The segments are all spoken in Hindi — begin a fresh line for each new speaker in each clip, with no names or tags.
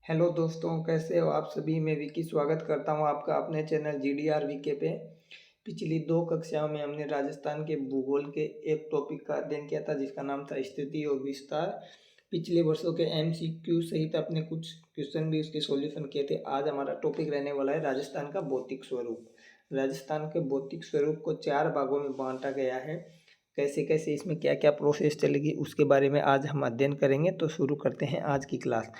हेलो दोस्तों, कैसे हो आप सभी। मैं विकी स्वागत करता हूं आपका अपने चैनल GDR वीके पे। पिछली 2 कक्षाओं में हमने राजस्थान के भूगोल के एक टॉपिक का अध्ययन किया था जिसका नाम था स्थिति और विस्तार। पिछले वर्षों के MCQ सहित अपने कुछ क्वेश्चन भी उसके सॉल्यूशन किए थे। आज हमारा टॉपिक रहने वाला है राजस्थान का भौतिक स्वरूप। राजस्थान के भौतिक स्वरूप को 4 भागों में बांटा गया है। कैसे कैसे इसमें क्या क्या प्रोसेस चलेगी उसके बारे में आज हम अध्ययन करेंगे। तो शुरू करते हैं आज की क्लास।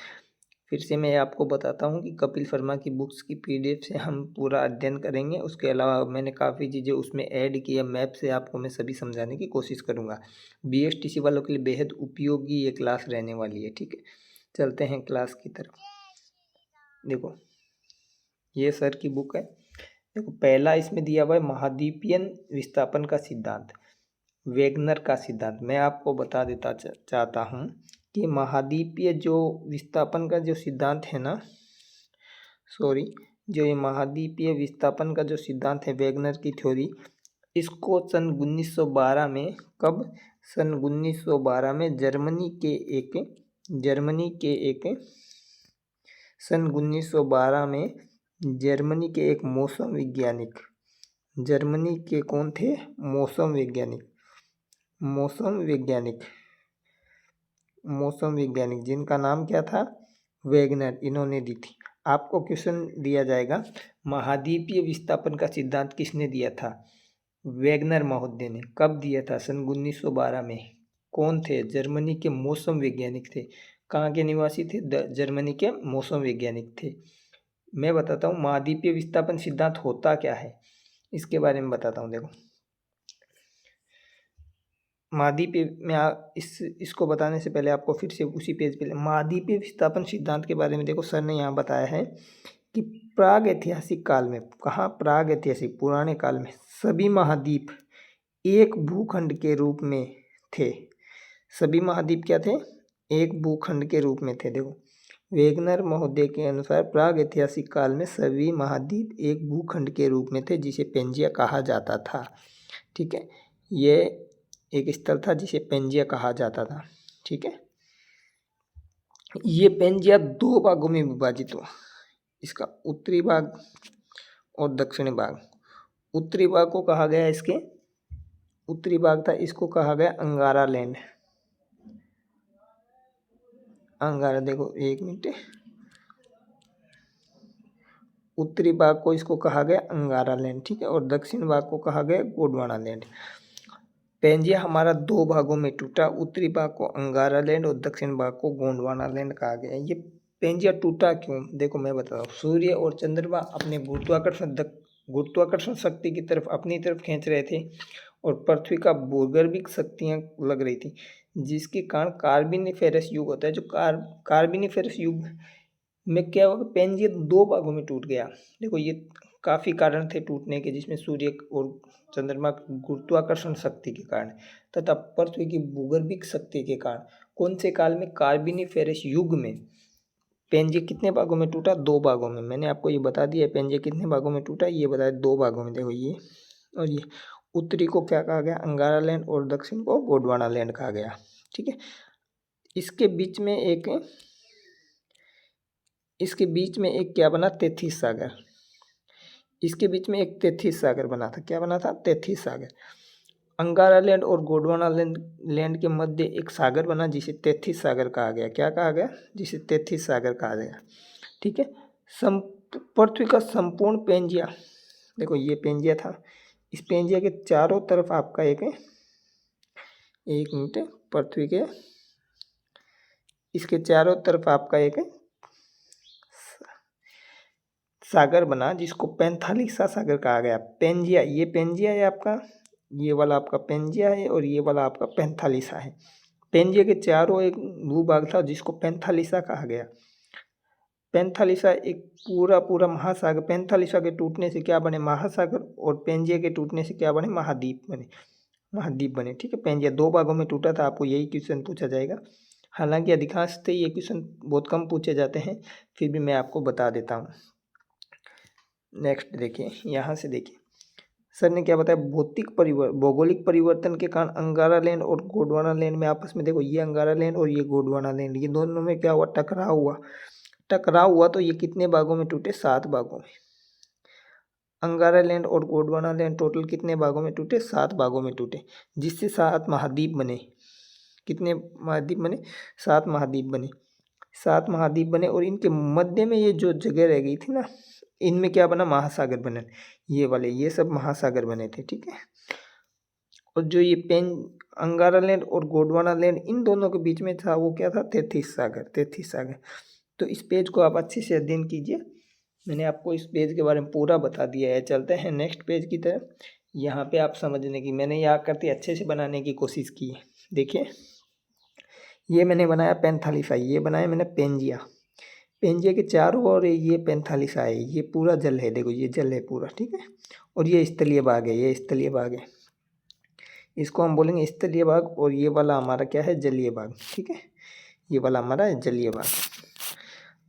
फिर से मैं आपको बताता हूँ कि कपिल शर्मा की बुक्स की PDF से हम पूरा अध्ययन करेंगे। उसके अलावा मैंने काफ़ी चीज़ें उसमें ऐड की है। मैप से आपको मैं सभी समझाने की कोशिश करूँगा। BSTC वालों के लिए बेहद उपयोगी ये क्लास रहने वाली है। ठीक है, चलते हैं क्लास की तरफ। देखो, ये सर की बुक है। देखो, पहला इसमें दिया हुआ है महाद्वीपीय विस्थापन का सिद्धांत, वेगनर का सिद्धांत। मैं आपको बता देता चाहता हूँ कि महाद्वीपीय जो विस्थापन का जो सिद्धांत है ना, जो ये महाद्वीपीय विस्थापन का जो सिद्धांत है, वेगनर की थ्योरी, इसको सन 1912 में, कब, सन 1912 में सन 1912 में जर्मनी के एक मौसम वैज्ञानिक, जर्मनी के कौन थे, मौसम वैज्ञानिक जिनका नाम क्या था, वेगनर, इन्होंने दी थी। आपको क्वेश्चन दिया जाएगा, महाद्वीपीय विस्थापन का सिद्धांत किसने दिया था, वेगनर महोदय ने। कब दिया था, सन 1912 में। कौन थे, जर्मनी के मौसम वैज्ञानिक थे। कहाँ के निवासी थे, जर्मनी के मौसम वैज्ञानिक थे। मैं बताता हूँ महाद्वीपीय विस्थापन सिद्धांत होता क्या है, इसके बारे में बताता हूँ। देखो, महाद्वीपीय में इसको बताने से पहले आपको फिर से उसी पेज पे महाद्वीपीय विस्थापन सिद्धांत के बारे में देखो, सर ने यहाँ बताया है कि प्राग ऐतिहासिक काल में, कहाँ, प्राग ऐतिहासिक पुराने काल में सभी महाद्वीप एक भूखंड के रूप में थे। सभी महाद्वीप क्या थे, एक भूखंड के रूप में थे। देखो, वेगनर महोदय के अनुसार प्राग ऐतिहासिक काल में सभी महाद्वीप एक भूखंड के रूप में थे जिसे पेंजिया कहा जाता था। ठीक है, ये एक स्थल था जिसे पेंजिया कहा जाता था। ठीक है, ये पेंजिया 2 भागों में विभाजित हुआ, इसका उत्तरी भाग और दक्षिणी भाग। उत्तरी भाग को कहा गया, इसके उत्तरी भाग था, इसको कहा गया अंगारा लैंड। अंगारा, देखो एक मिनट, उत्तरी भाग को इसको कहा गया अंगारा लैंड। ठीक है, और दक्षिण भाग को कहा गया गोंडवाना लैंड। पेंजिया हमारा 2 भागों में टूटा, उत्तरी भाग को अंगारा लैंड और दक्षिण भाग को गोंडवाना लैंड कहा गया। ये पेंजिया टूटा क्यों, देखो मैं बता रहा हूँ। सूर्य और चंद्रमा अपने गुरुत्वाकर्षण शक्ति की तरफ, अपनी तरफ खींच रहे थे और पृथ्वी का भूगर्भिक शक्तियाँ लग रही थी, जिसके कारण कार्बनिफेरस युग होता है। जो कार्बनिफेरस युग में क्या होगा, पेंजिया 2 भागों में टूट गया। देखो, ये काफ़ी कारण थे टूटने के, जिसमें सूर्य और चंद्रमा की गुरुत्वाकर्षण शक्ति के कारण तथा पृथ्वी की भूगर्भिक शक्ति के कारण। कौन से काल में, कार्बनिफेरस युग में पेंजिया कितने भागों में टूटा, 2 भागों में। मैंने आपको ये बता दिया पेंजिया कितने भागों में टूटा, ये बताया 2 भागों में। देखो, ये और ये, उत्तरी को क्या कहा गया, अंगारा लैंड, और दक्षिण को गोंडवाना लैंड कहा गया। ठीक है, इसके बीच में एक क्या बना, तेथिस सागर। इसके बीच में एक तेथिस सागर बना था। क्या बना था, तेथिस सागर। अंगारा लैंड और गोंडवाना लैंड के मध्य एक सागर बना जिसे तेथिस सागर कहा गया। क्या कहा गया, जिसे तेथिस सागर कहा गया। ठीक है, पृथ्वी का संपूर्ण पेंजिया, देखो ये पेंजिया था, इस पेंजिया के चारों तरफ आपका एक मिनट, पृथ्वी के इसके चारों तरफ आपका एक सागर बना जिसको पैंथालिसा सागर कहा गया। पेंजिया, ये पेंजिया है आपका, ये वाला आपका पेंजिया है और ये वाला आपका पैंथालिसा है। पेंजिया के चारों एक भूभाग था जिसको पैंथालिसा कहा गया। पैंथालिसा एक पूरा महासागर, पैंथालिसा के टूटने से क्या बने, महासागर, और पेंजिया के टूटने से क्या बने, महाद्वीप बने। ठीक है, पेंजिया 2 भागों में टूटा था। आपको यही क्वेश्चन पूछा जाएगा। हालांकि अधिकांशतः ये क्वेश्चन बहुत कम पूछे जाते हैं, फिर भी मैं आपको बता देता हूँ। नेक्स्ट देखिए, यहाँ से देखिए, सर ने क्या बताया, भौगोलिक परिवर्तन के कारण अंगारा लैंड और गोंडवाना लैंड में आपस में, देखो ये अंगारा लैंड और ये गोंडवाना लैंड, ये दोनों में क्या हुआ, टकराव हुआ। टकराव हुआ तो ये कितने भागों में टूटे? 7 भागों में। अंगारा लैंड और गोंडवाना लैंड टोटल कितने भागों में टूटे? 7 भागों में टूटे, जिससे 7 महाद्वीप बने। कितने महाद्वीप बने? 7 महाद्वीप बने। 7 महाद्वीप बने और इनके मध्य में ये जो जगह रह गई थी ना, इनमें क्या बना? महासागर बने। ये वाले, ये सब महासागर बने थे, ठीक है। और जो ये अंगारा लैंड और गोंडवाना लैंड, इन दोनों के बीच में था, वो क्या था? तैतीस सागर। तो इस पेज को आप अच्छे से अध्ययन कीजिए। मैंने आपको इस पेज के बारे में पूरा बता दिया है। चलते हैं नेक्स्ट पेज की तरफ। यहाँ पे आप समझने की, मैंने यहाँ करते अच्छे से बनाने की कोशिश की है। देखिए, ये मैंने बनाया पैंथालिसा, ये बनाया मैंने पेंजिया। पेंजिया के चारों ओर ये पैंथालिसा है, ये पूरा जल है। देखो, ये जल है पूरा, ठीक है। और ये स्थलीय भाग है, ये स्थलीय भाग है, इसको हम बोलेंगे स्थलीय भाग। और ये वाला हमारा क्या है? जलीय भाग, ठीक है। ये वाला हमारा जलीय भाग।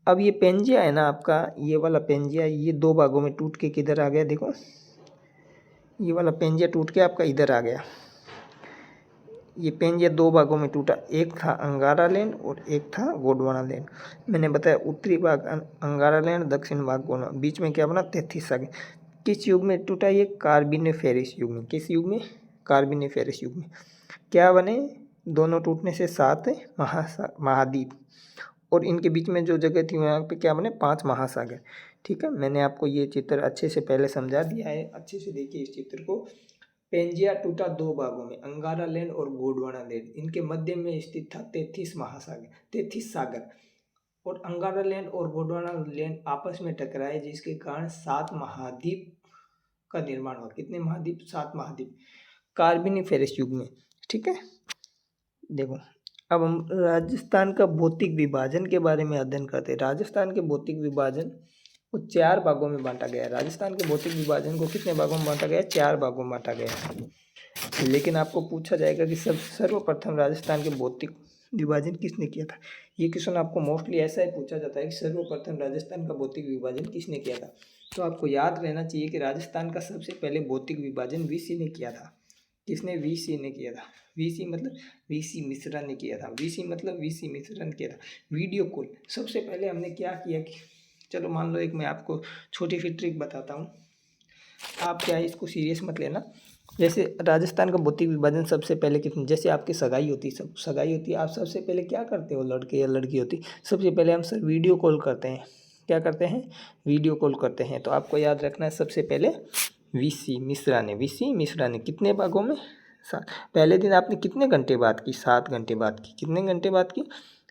अब ये पेंजिया है ना आपका, ये वाला पेंजिया, ये 2 भागों में टूट के किधर आ गया? देखो, ये वाला पेंजिया टूट के आपका इधर आ गया। ये पेंजिया 2 भागों में टूटा, एक था अंगारा लैंड और एक था गोंडवाना लैंड। मैंने बताया उत्तरी भाग अंगारा लैंड, दक्षिण भाग गोंडवाना। बीच में क्या बना? 33 सागर। किस युग में टूटा? ये कार्बोनिफेरस युग में। किस युग में? कार्बोनिफेरस युग में। क्या बने? दोनों टूटने से 7 महाद्वीप, और इनके बीच में जो जगह थी वहाँ पे क्या बने? 5 महासागर, ठीक है। मैंने आपको ये चित्र अच्छे से पहले समझा दिया है, अच्छे से देखिए इस चित्र को। पेंजिया टूटा 2 भागों में, अंगारा लैंड और गोंडवाना लैंड। इनके मध्य में स्थित था 33 सागर। और अंगारा लैंड और गोंडवाना लैंड आपस में टकराए, जिसके कारण 7 महाद्वीप का निर्माण हुआ। कितने महाद्वीप? 7 महाद्वीप, कार्बोनिफेरस युग में, ठीक है। देखो, अब हम राजस्थान का भौतिक विभाजन के बारे में अध्ययन करते हैं। राजस्थान के भौतिक विभाजन को 4 भागों में बांटा गया है। राजस्थान के भौतिक विभाजन को कितने भागों में बांटा गया है? 4 भागों में बांटा गया है। लेकिन आपको पूछा जाएगा कि सर्वप्रथम राजस्थान के भौतिक विभाजन किसने किया था? ये क्वेश्चन आपको मोस्टली ऐसा ही पूछा जाता है कि सर्वप्रथम राजस्थान का भौतिक विभाजन किसने किया था। तो आपको याद रहना चाहिए कि राजस्थान का सबसे पहले भौतिक विभाजन वीसी ने किया था। किसने? वीसी ने किया था। वीसी मतलब वीसी मिश्रा ने किया था। वीसी मतलब वीसी मिश्रा ने किया था। वीडियो कॉल सबसे पहले हमने क्या किया कि, चलो मान लो एक मैं आपको छोटी सी ट्रिक बताता हूँ, आप क्या है इसको सीरियस मत लेना। जैसे राजस्थान का भौतिक विभाजन सबसे पहले कितने, जैसे आपकी सगाई होती है, सगाई होती है, आप सबसे पहले क्या करते हो? लड़के या लड़की होती, सबसे पहले हम सर वीडियो कॉल करते हैं। क्या करते हैं? वीडियो कॉल करते हैं। तो आपको याद रखना है, सबसे पहले वीसी मिश्रा ने कितने भागों में? 7। पहले दिन आपने कितने घंटे बात की? 7 घंटे बात की। कितने घंटे बात की?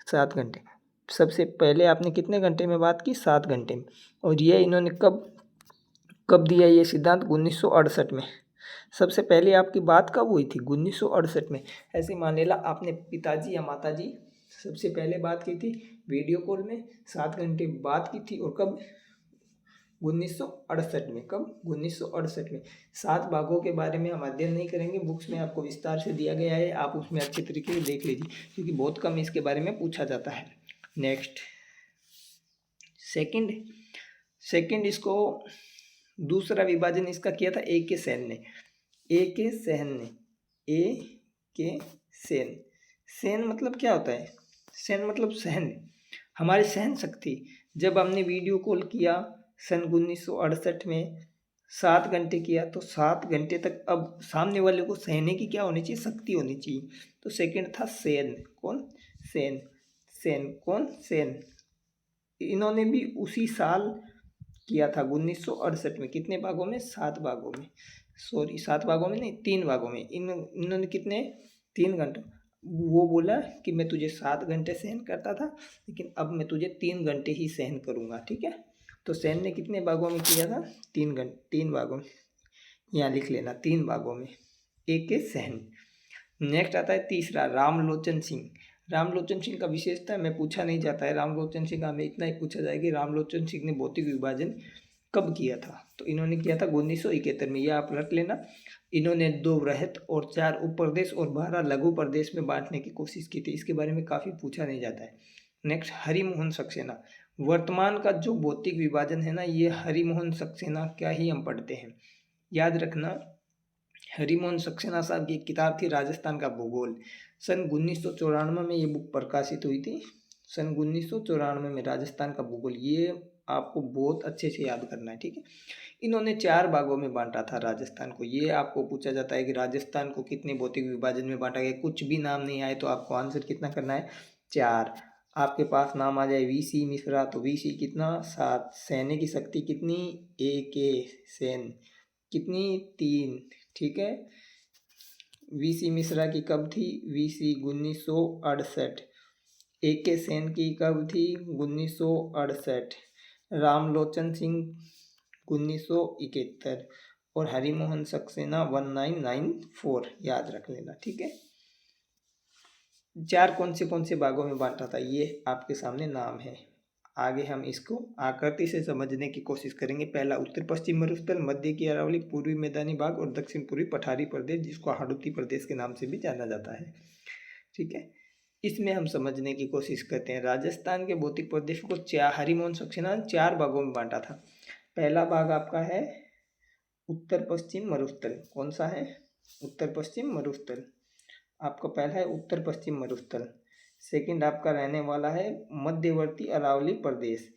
7 घंटे। सबसे पहले आपने कितने घंटे में बात की? 7 घंटे में। और ये इन्होंने कब दिया ये सिद्धांत? 1968 में। सबसे पहले आपकी बात कब हुई थी? 1968 में। ऐसे मान लेना आपने पिताजी या माताजी सबसे पहले बात की थी वीडियो कॉल में, 7 घंटे बात की थी, और कब? 1968 में। कब? 1968 में। 7 भागों के बारे में हम अध्ययन नहीं करेंगे, बुक्स में आपको विस्तार से दिया गया है, आप उसमें अच्छे तरीके से देख लीजिए, क्योंकि बहुत कम इसके बारे में पूछा जाता है। नेक्स्ट, सेकंड इसको दूसरा विभाजन इसका किया था ए के सेन ने। सेन मतलब क्या होता है? सेन मतलब सहन, हमारी सहन शक्ति। जब हमने वीडियो कॉल किया सन 1968 में, 7 घंटे किया, तो 7 घंटे तक अब सामने वाले को सहने की क्या होनी चाहिए? शक्ति होनी चाहिए। तो सेकंड था सेन। कौन? सेन। इन्होंने भी उसी साल किया था 1968 में। कितने भागों में? 7 भागों में। 7 भागों में नहीं, 3 भागों में। इन्होंने कितने? 3 घंटे। वो बोला कि मैं तुझे 7 घंटे सहन करता था, लेकिन अब मैं तुझे 3 घंटे ही सहन करूँगा, ठीक है। तो सेन ने कितने भागों में किया था? 3 भागों में। यहाँ लिख लेना, 3 भागों में। एक के सहन। नेक्स्ट आता है तीसरा, रामलोचन सिंह का विशेषता में पूछा नहीं जाता है। रामलोचन सिंह का हमें इतना ही पूछा जाएगा कि रामलोचन सिंह ने भौतिक विभाजन कब किया था? तो इन्होंने किया था 1971 में। यह आप रख लेना। इन्होंने 2 वृहत और 4 उपप्रदेश और 12 लघु प्रदेश में बांटने की कोशिश की थी। इसके बारे में काफ़ी पूछा नहीं जाता है। नेक्स्ट, हरिमोहन सक्सेना। वर्तमान का जो भौतिक विभाजन है ना, ये हरिमोहन सक्सेना क्या ही हम पढ़ते हैं, याद रखना। हरिमोहन सक्सेना साहब की एक किताब थी राजस्थान का भूगोल। सन 1994 में ये बुक प्रकाशित हुई थी। सन 1994 में राजस्थान का भूगोल, ये आपको बहुत अच्छे से याद करना है, ठीक है। इन्होंने 4 भागों में बांटा था राजस्थान को। ये आपको पूछा जाता है कि राजस्थान को कितने भौतिक विभाजन में बांटा गया। कुछ भी नाम नहीं आए तो आपको आंसर कितना करना है, 4। आपके पास नाम आ जाए वीसी मिश्रा, तो वीसी कितना, 7। सैन्य की शक्ति कितनी, AK सेन कितनी, 3, ठीक है। वीसी मिश्रा की कब थी, वीसी 1968। AK सेन की कब थी, 1968। रामलोचन सिंह 1971 और हरिमोहन सक्सेना 1994, याद रख लेना, ठीक है। 4 कौन से भागों में बांटा था, ये आपके सामने नाम है। आगे हम इसको आकृति से समझने की कोशिश करेंगे। पहला उत्तर पश्चिम मरुस्थल, मध्य की अरावली, पूर्वी मैदानी भाग और दक्षिण पूर्वी पठारी प्रदेश, जिसको हाड़ौती प्रदेश के नाम से भी जाना जाता है, ठीक है। इसमें हम समझने की कोशिश करते हैं। राजस्थान के भौतिक प्रदेशों को हरिमोहन सक्सेना 4 भागों में बांटा था। पहला भाग आपका है उत्तर पश्चिम मरुस्थल। कौन सा है, उत्तर पश्चिम मरुस्थल। आपका पहला है उत्तर पश्चिम मरुस्थल। सेकंड आपका रहने वाला है मध्यवर्ती अरावली प्रदेश,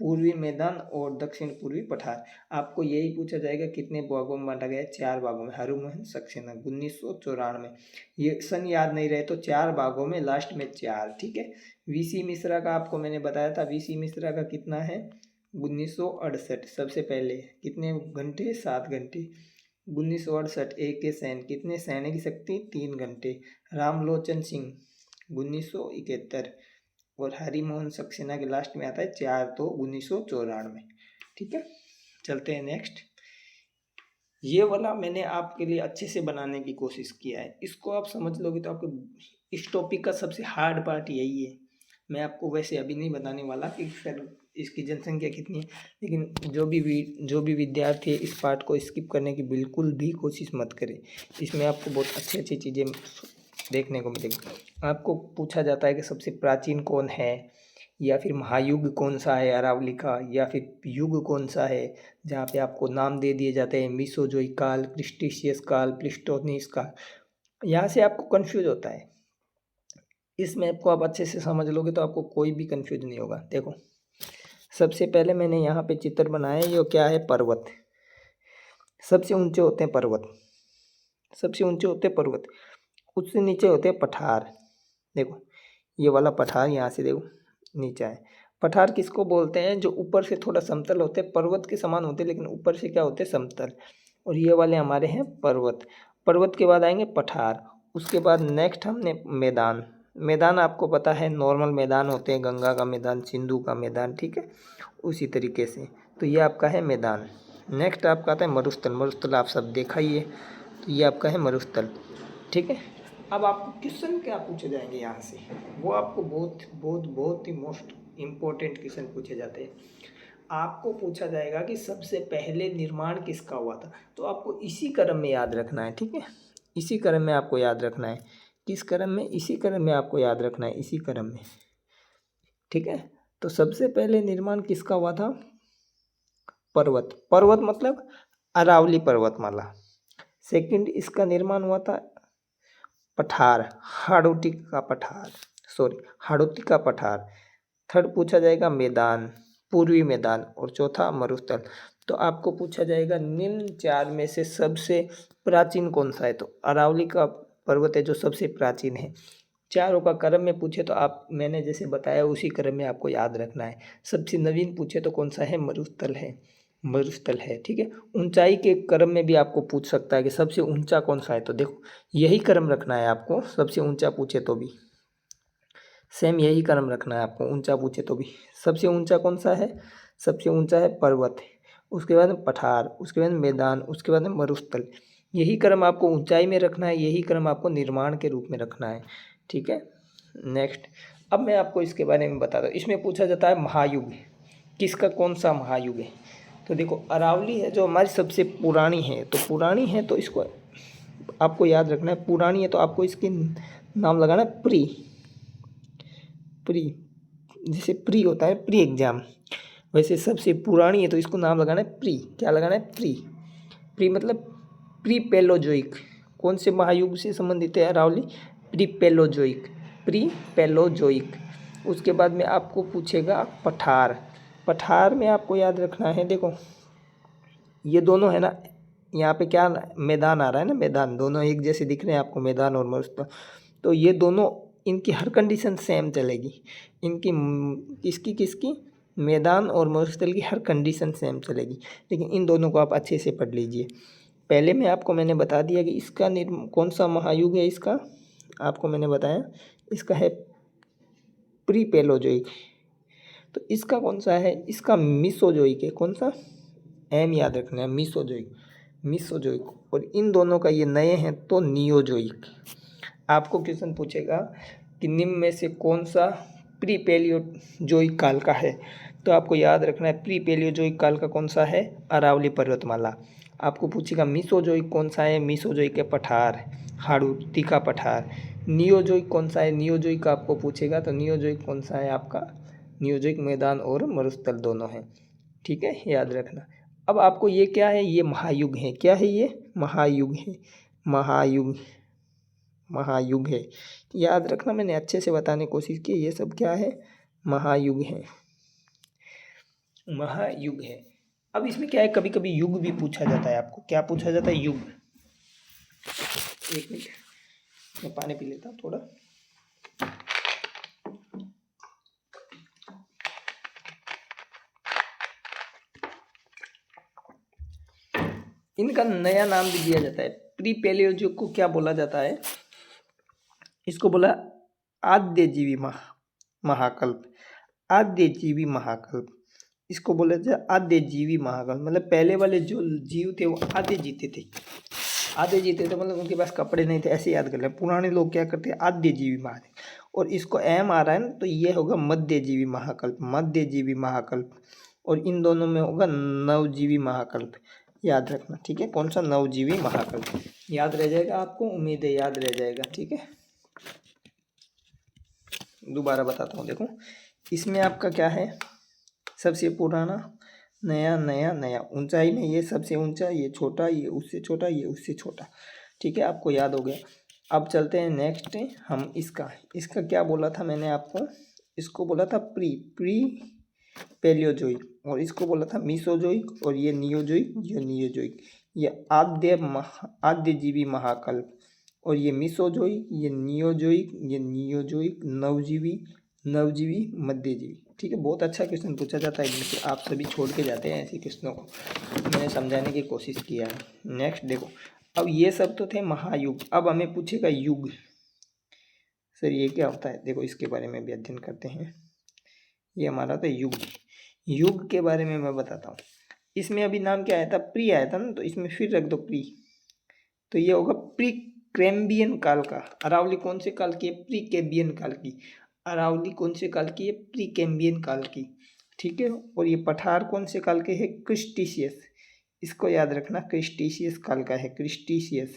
पूर्वी मैदान और दक्षिण पूर्वी पठार। आपको यही पूछा जाएगा कितने भागों में बांटा गया, 4 भागों में। हरिमोहन सक्सेना 1994, ये सन याद नहीं रहे तो 4 भागों में, लास्ट में 4, ठीक है। वीसी मिश्रा का आपको मैंने बताया था, वीसी मिश्रा का कितना है, 1968। सबसे पहले कितने घंटे, 7 घंटे। 1968। AK सेन कितने, सैन्य की शक्ति 3 घंटे। रामलोचन सिंह 1971 और हरिमोहन सक्सेना के लास्ट में आता है 4, तो 1994, ठीक है। चलते हैं नेक्स्ट। ये वाला मैंने आपके लिए अच्छे से बनाने की कोशिश किया है, इसको आप समझ लोगे तो आपको इस टॉपिक का सबसे हार्ड पार्ट यही है। मैं आपको वैसे अभी नहीं बताने वाला कि फिर इसकी जनसंख्या कितनी है, लेकिन जो भी विद्यार्थी है इस पार्ट को स्किप करने की बिल्कुल भी कोशिश मत करें। इसमें आपको बहुत अच्छी अच्छी चीज़ें देखने को मिलेगी। आपको पूछा जाता है कि सबसे प्राचीन कौन है, या फिर महायुग कौन सा है अरावली का, या फिर युग कौन सा है, जहाँ पे आपको नाम दे दिए जाते हैं मीसोजोइक काल, क्रिस्टेशियस काल, प्लीस्टोसीन काल। यहाँ से आपको कन्फ्यूज होता है। इस मैप को आप अच्छे से समझ लोगे तो आपको कोई भी कन्फ्यूज नहीं होगा। देखो, सबसे पहले मैंने यहाँ पे चित्र बनाया, ये क्या है, पर्वत। सबसे ऊंचे होते हैं पर्वत, सबसे ऊंचे होते हैं पर्वत, उससे नीचे होते हैं पठार। देखो ये वाला पठार, यहाँ से देखो नीचे है। पठार किसको बोलते हैं, जो ऊपर से थोड़ा समतल होते हैं, पर्वत के समान होते हैं लेकिन ऊपर से क्या होते हैं, समतल। और ये वाले हमारे हैं पर्वत। पर्वत के बाद आएंगे पठार, उसके बाद नेक्स्ट हमने मैदान। मैदान आपको पता है नॉर्मल मैदान होते हैं, गंगा का मैदान, सिंधु का मैदान, ठीक है, उसी तरीके से। तो ये आपका है मैदान। नेक्स्ट आपका आता है मरुस्थल। मरुस्थल आप सब देखा ही है, तो ये आपका है मरुस्थल, ठीक है। अब आपको क्वेश्चन क्या पूछे जाएंगे यहाँ से, वो आपको बहुत बहुत बहुत ही मोस्ट इम्पोर्टेंट क्वेश्चन पूछे जाते हैं। आपको पूछा जाएगा कि सबसे पहले निर्माण किसका हुआ था, तो आपको इसी क्रम में याद रखना है, ठीक है। इसी क्रम में आपको याद रखना है। किस क्रम में, इसी क्रम में आपको याद रखना है, इसी क्रम में, ठीक है। तो सबसे पहले निर्माण किसका हुआ था, पर्वत। पर्वत मतलब अरावली पर्वतमाला। सेकंड इसका निर्माण हुआ था पठार, हाड़ौती का पठार, हाड़ौती का पठार। थर्ड पूछा जाएगा मैदान, पूर्वी मैदान। और चौथा मरुस्थल। तो आपको पूछा जाएगा निम्न 4 में से सबसे प्राचीन कौन सा है, तो अरावली का पर्वत है जो सबसे प्राचीन है। चारों का क्रम में पूछे तो आप, मैंने जैसे बताया उसी क्रम में आपको याद रखना है। सबसे नवीन पूछे तो कौन सा है, मरुस्थल है, मरुस्थल है, ठीक है। ऊंचाई के क्रम में भी आपको पूछ सकता है कि सबसे ऊंचा कौन सा है, तो देखो यही क्रम रखना है आपको। सबसे ऊंचा पूछे तो भी सेम यही क्रम रखना है आपको, ऊंचा पूछे तो भी। सबसे ऊंचा कौन सा है, सबसे ऊंचा है पर्वत, उसके बाद पठार, उसके बाद मैदान, उसके बाद मरुस्थल। यही क्रम आपको ऊंचाई में रखना है, यही क्रम आपको निर्माण के रूप में रखना है, ठीक है। नेक्स्ट, अब मैं आपको इसके बारे में बताता हूँ। इसमें पूछा जाता है महायुग, किसका कौन सा महायुग है। तो देखो अरावली है जो हमारी सबसे पुरानी है, तो पुरानी है तो इसको आपको याद रखना है। पुरानी है तो आपको इसके नाम लगाना प्री, प्री, जैसे प्री होता है प्री एग्जाम, वैसे सबसे पुरानी है तो इसको नाम लगाना है प्री। क्या लगाना है, प्री। प्री मतलब प्री पेलोजोइक। कौन से महायुग से संबंधित है Aravalli, pre Palaeozoic, pre Palaeozoic. उसके बाद में आपको पूछेगा पठार। पठार में आपको याद रखना है, देखो ये दोनों है ना, यहाँ पे क्या मैदान आ रहा है ना, मैदान दोनों एक जैसे दिख रहे हैं आपको, मैदान और मरुस्थल। तो ये दोनों, इनकी हर कंडीशन सेम चलेगी। इनकी किसकी किसकी, मैदान और मरुस्थल की हर कंडीशन सेम चलेगी। लेकिन इन दोनों को आप अच्छे से पढ़ लीजिए। पहले में आपको मैंने बता दिया कि इसका कौन सा महायुग है, इसका आपको मैंने बताया इसका है प्री पेलोजोइक। तो इसका कौन सा है, इसका मिसोजोइक है। कौन सा, एम याद रखना है, मिसोजोइक, मिसोजोइक। और इन दोनों का ये नए हैं तो नियोजोइक। आपको क्वेश्चन पूछेगा कि निम्न में से कौन सा प्री पेलियोजोइक काल का है, तो आपको याद रखना है प्री पेलियोजोइक काल का कौन सा है, अरावली पर्वतमाला। आपको पूछेगा मिसोजोइक कौन सा है, मिसोजोइक के पठार, हाड़ौती का पठार। नियोजोइक कौन सा है, नियोजोइक आपको पूछेगा तो नियोजोइक कौन सा है आपका, नियोजोइक मैदान और मरुस्थल दोनों हैं। ठीक है, याद रखना। अब आपको ये क्या है, ये महायुग है। क्या है ये, महायुग है, महायुग, महायुग है। याद रखना, मैंने अच्छे से बताने की कोशिश की, ये सब क्या है, महायुग है, महायुग है। अब इसमें क्या है, कभी कभी युग भी पूछा जाता है आपको। क्या पूछा जाता है, युग। एक मिनट, मैं पानी पी लेता हूँ थोड़ा। इनका नया नाम भी दिया जाता है। प्री पेलियोजोइक को क्या बोला जाता है, इसको बोला आद्यजीवी महाकल्प, आद्यजीवी महाकल्प। इसको बोला जाए आद्यजीवी महाकल्प, मतलब पहले वाले जो जीव थे वो आधे जीते थे, आधे जीते थे मतलब उनके पास कपड़े नहीं थे, ऐसे याद कर ले। पुराने लोग क्या करते हैं, आद्यजीवी महाकल्प। और इसको एम आ रहा है ना, तो ये होगा मध्यजीवी महाकल्प, मध्यजीवी महाकल्प। और इन दोनों में होगा नवजीवी महाकल्प। याद रखना, ठीक है, कौन सा, नवजीवी महाकल्प। याद रह जाएगा आपको, उम्मीद है याद रह जाएगा। ठीक है, दोबारा बताता हूँ, देखो इसमें आपका क्या है, सबसे पुराना, नया, नया, नया। ऊंचाई में ये सबसे ऊंचा, ये छोटा, ये उससे छोटा, ये उससे छोटा। ठीक है, आपको याद हो गया। अब चलते हैं नेक्स्ट, हम इसका इसका क्या बोला था मैंने आपको, इसको बोला था प्री पेलियोजोइक, और इसको बोला था मिसोजोइक, और ये नियोजोइक, ये नियोजोइक। ये आद्यजीवी महाकल्प, और ये मिसोजोइक, ये नियोजोइक, ये नियोजोइक, नवजीवी, नवजीवी, मध्यजीवी। ठीक है, बहुत अच्छा क्वेश्चन पूछा जाता है जिससे आप सभी छोड़ के जाते हैं ऐसे क्वेश्चनों को, मैंने समझाने की कोशिश किया है। नेक्स्ट देखो, अब ये सब तो थे महायुग। अब हमें पूछेगा युग, सर ये क्या होता है, देखो इसके बारे में भी अध्ययन करते हैं। ये हमारा तो युग, युग के बारे में मैं बताता हूँ। इसमें अभी नाम क्या आया था, प्री आया था ना, तो इसमें फिर रख दो प्री, तो ये होगा प्री कैम्बियन काल का। अरावली कौन से काल की है, प्री कैम्बियन काल की। अरावली कौन से काल की है, प्री कैम्बियन काल की। ठीक है, और ये पठार कौन से काल के है, क्रिस्टीशियस। इसको याद रखना, क्रिस्टीशियस काल का है, क्रिस्टीशियस,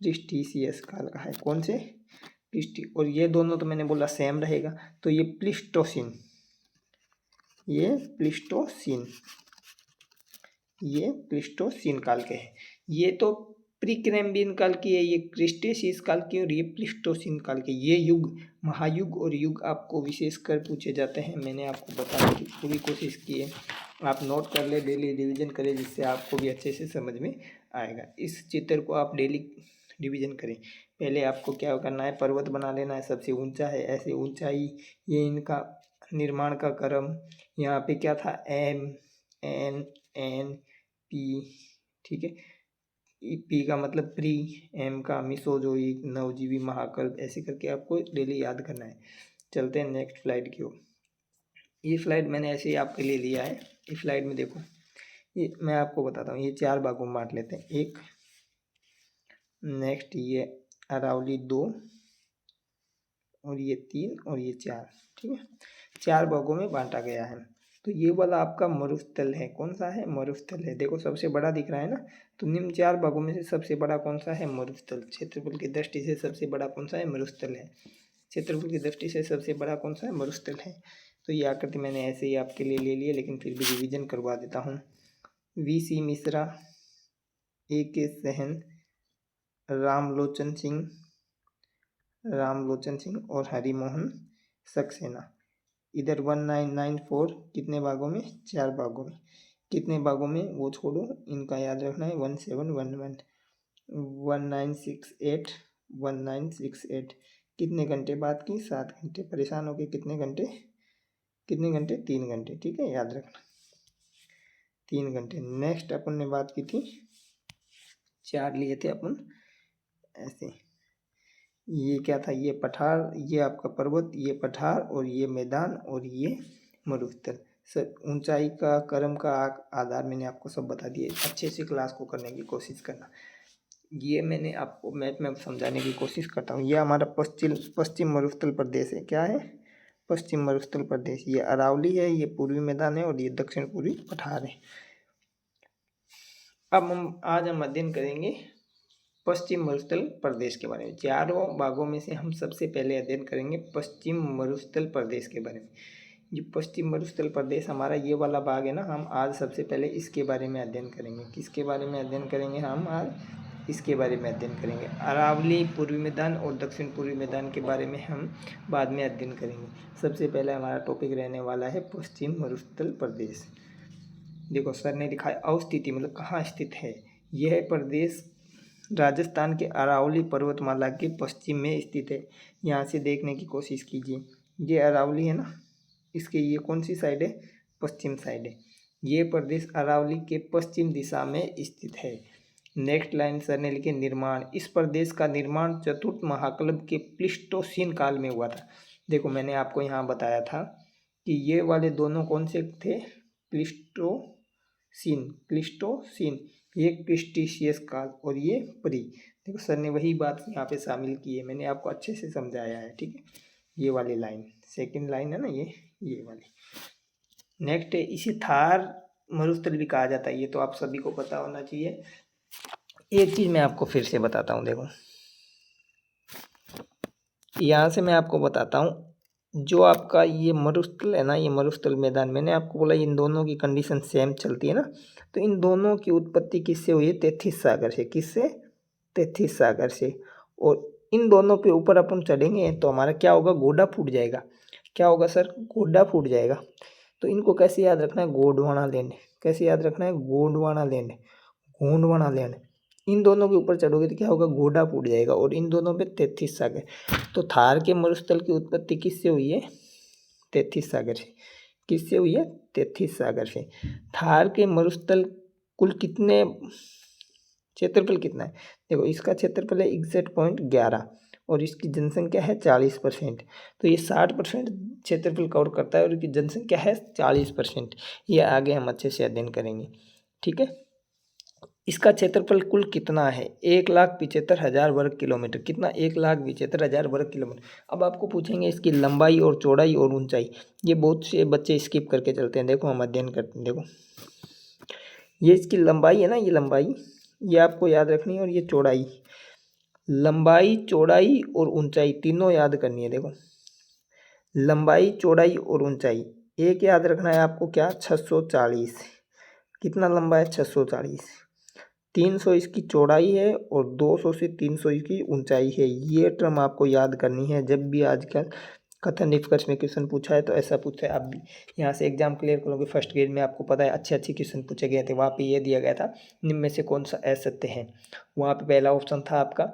क्रिस्टीशियस काल का है। कौन से, क्रिस्टी। और ये दोनों तो मैंने बोला सेम रहेगा, तो ये प्लिस्टोसिन, ये प्लिस्टोसिन, ये प्लिस्टोसिन काल के हैं। ये तो प्रीकैम्बियन काल की है, ये क्रिस्टेशियस काल की, और ये प्लिस्टोसिन काल के। ये युग, महायुग और युग आपको विशेषकर पूछे जाते हैं। मैंने आपको बताने की पूरी कोशिश की है, आप नोट कर ले, डेली रिवीजन करें, जिससे आपको भी अच्छे से समझ में आएगा। इस चित्र को आप डेली रिवीजन करें। पहले आपको क्या करना है, पर्वत बना लेना है, सबसे ऊंचा है, ऐसे ऊंचाई, ये इनका निर्माण का क्रम। यहाँ पे क्या था, एम, एन, एन, पी। ठीक है, पी का मतलब प्री, एम का मिसोजोइक, नवजीवी, महाकल्प, ऐसे करके आपको डेली याद करना है। चलते हैं नेक्स्ट स्लाइड की ओर। ये स्लाइड मैंने ऐसे ही आपके लिए लिया है। इस स्लाइड में देखो, ये मैं आपको बताता हूँ, ये 4 भागों में बांट लेते हैं। एक, नेक्स्ट ये अरावली 2, और ये 3, और ये 4। ठीक है, 4 भागों में बांटा गया है। तो ये वाला आपका मरुस्थल है। कौन सा है, मरुस्थल है। देखो सबसे बड़ा दिख रहा है ना, तो निम्न 4 भागों में से सबसे बड़ा कौन सा है, मरुस्थल। क्षेत्रफल की दृष्टि से सबसे बड़ा कौन सा है, मरुस्थल है। क्षेत्रफल की दृष्टि से सबसे बड़ा कौन सा है, मरुस्थल है। तो ये आकृति मैंने ऐसे ही आपके लिए ले लिया, लेकिन फिर भी रिविजन करवा देता हूँ। VC मिश्रा, AK सहन, रामलोचन सिंह और हरिमोहन सक्सेना। इधर 1994 कितने भागों में, 4 भागों में। कितने भागों में वो छोड़ो, इनका याद रखना है। 1711 1968 1968। कितने घंटे बात की, 7 घंटे। परेशान हो गए, कितने घंटे, 3 घंटे, ठीक है, याद रखना 3 घंटे। नेक्स्ट अपन ने बात की थी, 4 लिए थे अपन ऐसे। ये क्या था, ये पठार, ये आपका पर्वत, ये पठार, और ये मैदान, और ये मरुस्थल। सब ऊंचाई का, क्रम का आधार मैंने आपको सब बता दिए। अच्छे से क्लास को करने की कोशिश करना। ये मैंने आपको मैप में समझाने की कोशिश करता हूँ। ये हमारा पश्चिम मरुस्थल प्रदेश है। क्या है, पश्चिम मरुस्थल प्रदेश। ये अरावली है, ये पूर्वी मैदान है, और ये दक्षिण पूर्वी पठार है। अब आज हम अध्ययन करेंगे पश्चिम मरुस्थल प्रदेश के बारे में। 4 भागों में से हम सबसे पहले अध्ययन करेंगे पश्चिम मरुस्थल प्रदेश के बारे में। ये पश्चिम मरुस्थल प्रदेश हमारा ये वाला भाग है ना, हम आज सबसे पहले इसके बारे में अध्ययन करेंगे। किसके बारे में अध्ययन करेंगे, हम आज इसके बारे में अध्ययन करेंगे। अरावली, पूर्वी मैदान और दक्षिण पूर्वी मैदान के बारे में हम बाद में अध्ययन करेंगे। सबसे पहले हमारा टॉपिक रहने वाला है पश्चिम मरुस्थल प्रदेश। देखो सर ने लिखा है अवस्थिति, मतलब कहाँ स्थित है। यह प्रदेश राजस्थान के अरावली पर्वतमाला के पश्चिम में स्थित है। यहाँ से देखने की कोशिश कीजिए, ये अरावली है ना, इसके ये कौन सी साइड है, पश्चिम साइड है। ये प्रदेश अरावली के पश्चिम दिशा में स्थित है। नेक्स्ट लाइन सर ने लिखे निर्माण। इस प्रदेश का निर्माण चतुर्थ महाक्लब के प्लीस्टोसीन काल में हुआ था। देखो मैंने आपको यहाँ बताया था कि ये वाले दोनों कौन से थे, प्लीस्टोसीन, ये क्रिस्टीशियस काल और ये प्री। देखो सर ने वही बात यहाँ पे शामिल की है, मैंने आपको अच्छे से समझाया है, ठीक है। ये वाली लाइन सेकंड लाइन है ना, ये वाली। नेक्स्ट है, इसी थार मरुस्थल भी कहा जाता है। ये तो आप सभी को पता होना चाहिए। एक चीज़ मैं आपको फिर से बताता हूँ। देखो यहाँ से मैं आपको बताता हूँ, जो आपका ये मरुस्थल है ना, ये मरुस्थल मैदान, मैंने आपको बोला इन दोनों की कंडीशन सेम चलती है ना। तो इन दोनों की उत्पत्ति किससे हुई है, 33 सागर से। किससे, 33 सागर से। और इन दोनों पे ऊपर अपन चढ़ेंगे तो हमारा क्या होगा, गोडा फूट जाएगा। क्या होगा सर, गोडा फूट जाएगा। तो इनको कैसे याद रखना है, गोंडवाना लैंड। कैसे याद रखना है, गोंडवाना लैंड, गोंडवाना लैंड। इन दोनों के ऊपर चढ़ोगे तो क्या होगा, गोडा फूट जाएगा। और इन दोनों पे 33 सागर। तो थार के मरुस्थल की उत्पत्ति किससे हुई है, 33 सागर से। किससे हुई है, 33 सागर से। थार के मरुस्थल कुल कितने, क्षेत्रफल कितना है, देखो इसका क्षेत्रफल है 61.11 और इसकी जनसंख्या है 40%। तो ये 60% क्षेत्रफल कवर करता है और इसकी जनसंख्या है 40%। ये आगे हम अच्छे से अध्ययन करेंगे, ठीक है। इसका क्षेत्रफल कुल कितना है, 1,75,000 वर्ग किलोमीटर। कितना, 1,75,000 वर्ग किलोमीटर। अब आपको पूछेंगे इसकी लंबाई और चौड़ाई और ऊंचाई। ये बहुत से बच्चे स्किप करके चलते हैं। देखो हम अध्ययन करते हैं। देखो ये इसकी लंबाई है ना, ये लंबाई, ये आपको याद रखनी है। और ये चौड़ाई, लंबाई, चौड़ाई और ऊंचाई तीनों याद करनी है। देखो लंबाई, चौड़ाई और ऊंचाई। एक याद रखना है आपको, क्या, 640। कितना लंबा है, 640। 300 इसकी चौड़ाई है और 200 से 300 इसकी ऊंचाई है। ये टर्म आपको याद करनी है। जब भी आजकल कथन निष्कर्ष में क्वेश्चन पूछा है तो ऐसा पूछा है। आप भी यहाँ से एग्जाम क्लियर करोगे। फर्स्ट ग्रेड में आपको पता है अच्छे क्वेश्चन पूछे गए थे। वहाँ पे ये दिया गया था, निम्न में से कौन सा असत्य है। वहाँ पे पहला ऑप्शन था आपका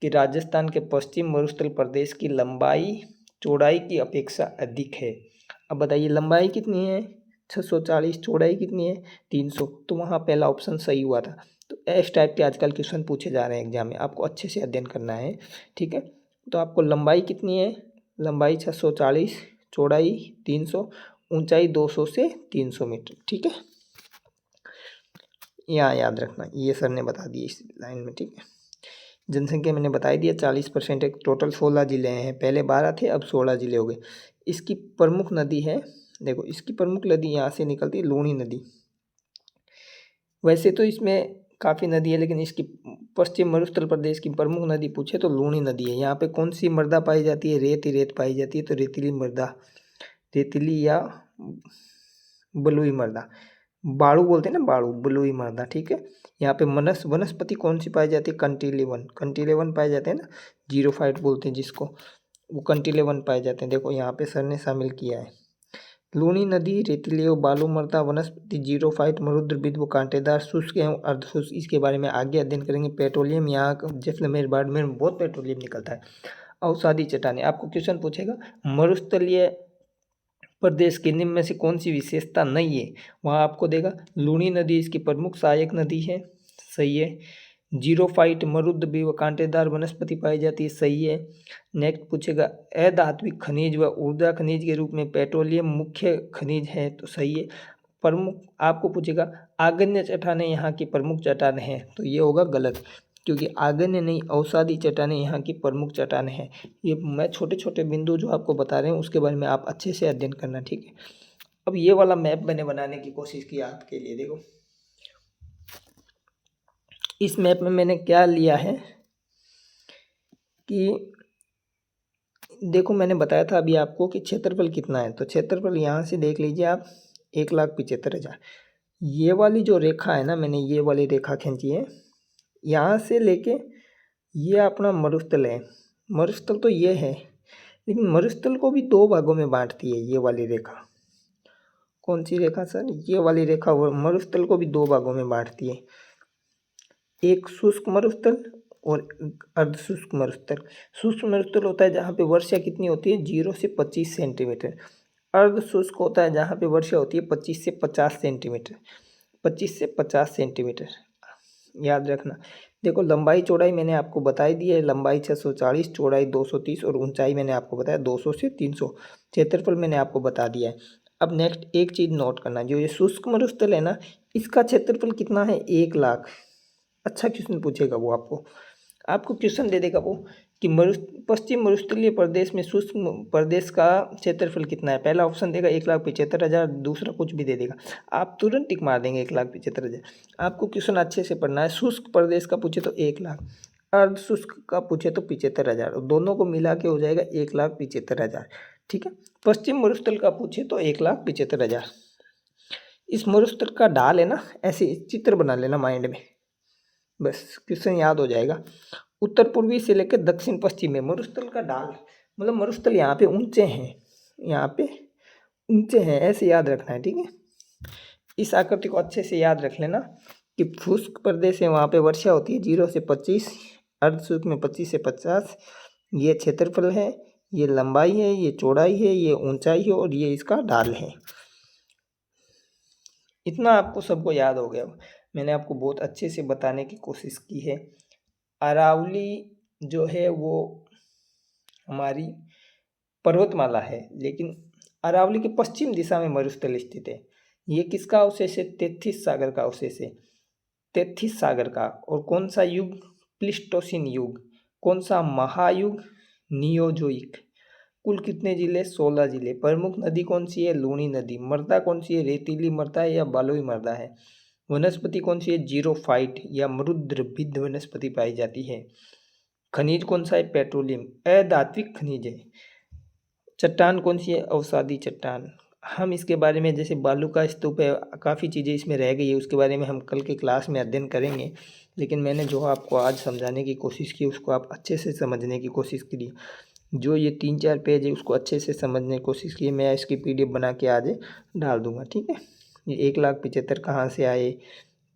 कि राजस्थान के पश्चिम मरुस्थल प्रदेश की लंबाई चौड़ाई की अपेक्षा अधिक है। अब बताइए लंबाई कितनी है, 640, चौड़ाई कितनी है, 300। तो वहाँ पहला ऑप्शन सही हुआ था। तो इस टाइप के आजकल क्वेश्चन पूछे जा रहे हैं एग्जाम में, आपको अच्छे से अध्ययन करना है, ठीक है। तो आपको लंबाई कितनी है, लंबाई 640, चौड़ाई 300, ऊंचाई 200 से 300 मीटर, ठीक है। यहाँ याद रखना, ये सर ने बता दिया इस लाइन में, ठीक है। जनसंख्या मैंने बता दिया 40% है। टोटल 16 जिले हैं, पहले 12 थे, अब 16 जिले हो गए। इसकी प्रमुख नदी है, देखो इसकी प्रमुख नदी यहाँ से निकलती है, लूणी नदी। वैसे तो इसमें काफ़ी नदी है, लेकिन इसकी पश्चिम मरुस्थल प्रदेश की प्रमुख नदी पूछे तो लूणी नदी है। यहाँ पे कौन सी मृदा पाई जाती है, रेत ही रेत पाई जाती है। तो रेतीली मृदा, रेतीली या बलुई मृदा, बाड़ू बोलते हैं ना, बाड़ू, बलुई मृदा, ठीक है। यहाँ पे वनस्पति कौन सी पाई जाती है, कंटीलेवन, कंटीलेवन पाए जाते हैं ना, जीरोफाइट बोलते हैं जिसको। वो कंटीले पाए जाते हैं। देखो यहाँ पे सर ने शामिल किया है। लूणी नदी रेतीली व बालू मृदा वनस्पति जीरोफाइट मरुद्र विद व कांटेदार शुष्क एवं अर्धशुष्क, इसके बारे में आगे अध्ययन करेंगे। पेट्रोलियम, यहाँ जैसलमेर बाड़मेर में बहुत पेट्रोलियम निकलता है। अवसादी चट्टानें, आपको क्वेश्चन पूछेगा मरुस्थलीय प्रदेश के निम्न में से कौन सी विशेषता नहीं है, वहाँ आपको देगा लूणी नदी इसकी प्रमुख सहायक नदी है, सही है। जीरोफाइट मरुद्र व कांटेदार वनस्पति पाई जाती है, सही है। नेक्स्ट पूछेगा अधात्विक खनिज व ऊर्जा खनिज के रूप में पेट्रोलियम मुख्य खनिज है, तो सही है। प्रमुख आपको पूछेगा आग्नेय चट्टानें यहाँ की प्रमुख चट्टान है, तो ये होगा गलत, क्योंकि आग्नेय नहीं अवसादी चट्टानें यहाँ की प्रमुख चट्टान है। ये मैं छोटे छोटे बिंदु जो आपको बता रहे हैं उसके बारे में आप अच्छे से अध्ययन करना, ठीक है। अब ये वाला मैप मैंने बनाने की कोशिश की आपके लिए। देखो इस मैप में मैंने क्या लिया है कि देखो मैंने बताया था अभी आपको कि क्षेत्रफल कितना है, तो क्षेत्रफल यहाँ से देख लीजिए आप 1,75,000। ये वाली जो रेखा है ना, मैंने ये वाली रेखा खींची है, यहाँ से लेके ये अपना मरुस्थल है। मरुस्थल तो ये है, लेकिन मरुस्थल को भी दो भागों में बांटती है ये वाली रेखा। कौन सी रेखा सर? ये वाली रेखा मरुस्थल को भी दो भागों में बांटती है, एक शुष्क मरुस्थल और अर्धशुष्क मरुस्थल। शुष्क मरुस्थल होता है जहाँ पे वर्षा कितनी होती है 0 से 25 सेंटीमीटर। अर्धशुष्क होता है जहाँ पे वर्षा होती है 25 से 50 सेंटीमीटर। 25 से 50 सेंटीमीटर याद रखना। देखो लंबाई चौड़ाई मैंने आपको बताई दी है, लंबाई 640, चौड़ाई 230 और ऊंचाई मैंने आपको बताया 200 से 300। क्षेत्रफल मैंने आपको बता दिया है। अब नेक्स्ट एक चीज़ नोट करना, जो ये शुष्क मरुस्थल है ना, इसका क्षेत्रफल कितना है 1 लाख। अच्छा क्वेश्चन पूछेगा वो, आपको क्वेश्चन दे देगा वो कि पश्चिम मरुस्थलीय प्रदेश में शुष्क प्रदेश का क्षेत्रफल कितना है। पहला ऑप्शन देगा 1,75,000, दूसरा कुछ भी दे देगा, आप तुरंत टिक मार देंगे 1,75,000। आपको क्वेश्चन अच्छे से पढ़ना है। शुष्क प्रदेश का पूछे तो 1 लाख, अर्ध शुष्क का पूछे तो 75,000, और दोनों को मिला के हो जाएगा 1,75,000, ठीक है। पश्चिम मरुस्थल का पूछे तो 1,75,000। इस मरुस्थल का ढाल है ना, ऐसे चित्र बना लेना माइंड में, बस क्वेश्चन याद हो जाएगा। उत्तर पूर्वी से लेकर दक्षिण पश्चिम में मरुस्थल का ढाल, मतलब मरुस्थल यहाँ पे ऊंचे हैं, यहाँ पे ऊंचे हैं, ऐसे याद रखना है, ठीक है। इस आकृति को अच्छे से याद रख लेना कि शुष्क प्रदेश है वहाँ पे वर्षा होती है 0 से 25, अर्धशुष्क में 25 से 50। ये क्षेत्रफल है, ये लंबाई है, ये चौड़ाई है, ये ऊंचाई है और ये इसका ढाल है। इतना आपको सबको याद हो गया। मैंने आपको बहुत अच्छे से बताने की कोशिश की है। अरावली जो है वो हमारी पर्वतमाला है, लेकिन अरावली के पश्चिम दिशा में मरुस्थल स्थित है। ये किसका अवशेष है? 33 सागर का अवशेष है, 33 सागर का। और कौन सा युग? प्लीस्टोसिन युग। कौन सा महायुग? नियोजोइक। कुल कितने जिले? 16 जिले। प्रमुख नदी कौन सी है? लूणी नदी। मृदा कौन सी है? रेतीली मृदा है या बालुई मृदा है। वनस्पति कौन सी है? जीरोफाइट या मरुद्रभिद वनस्पति पाई जाती है। खनिज कौन सा है? पेट्रोलियम, अधात्विक खनिज है। चट्टान कौन सी है? अवसादी चट्टान। हम इसके बारे में, जैसे बालू का स्तूप है, काफ़ी चीज़ें इसमें रह गई है, उसके बारे में हम कल के क्लास में अध्ययन करेंगे। लेकिन मैंने जो आपको आज समझाने की कोशिश की उसको आप अच्छे से समझने की कोशिश करिए। जो ये 3-4 पेज है उसको अच्छे से समझने की कोशिश की। मैं इसकी PDF बना के आज डाल दूंगा, ठीक है। ये 1,75,000 कहाँ से आए,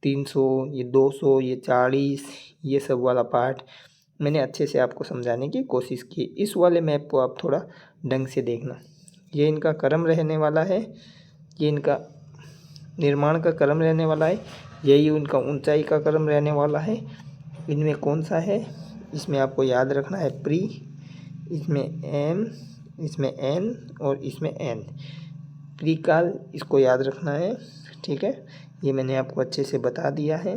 300, ये 200, ये 40, ये सब वाला पार्ट मैंने अच्छे से आपको समझाने की कोशिश की। इस वाले मैप को आप थोड़ा ढंग से देखना। ये इनका क्रम रहने वाला है, ये इनका निर्माण का क्रम रहने वाला है, यही उनका ऊंचाई का क्रम रहने वाला है। इनमें कौन सा है, इसमें आपको याद रखना है प्री, इसमें एम, इसमें एन और इसमें एन, प्रीकाल, इसको याद रखना है, ठीक है। ये मैंने आपको अच्छे से बता दिया है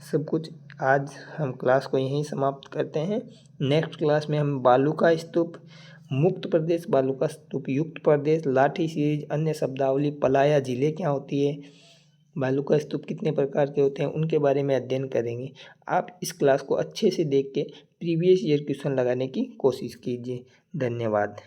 सब कुछ। आज हम क्लास को यहीं समाप्त करते हैं। नेक्स्ट क्लास में हम बालू का स्तूप, मुक्त प्रदेश, बालू का स्तूप युक्त प्रदेश, लाठी सीरीज, अन्य शब्दावली, पलाया जिले क्या होती है, बालू का स्तूप कितने प्रकार के होते हैं, उनके बारे में अध्ययन करेंगे। आप इस क्लास को अच्छे से देख के प्रीवियस ईयर क्वेश्चन लगाने की कोशिश कीजिए। धन्यवाद।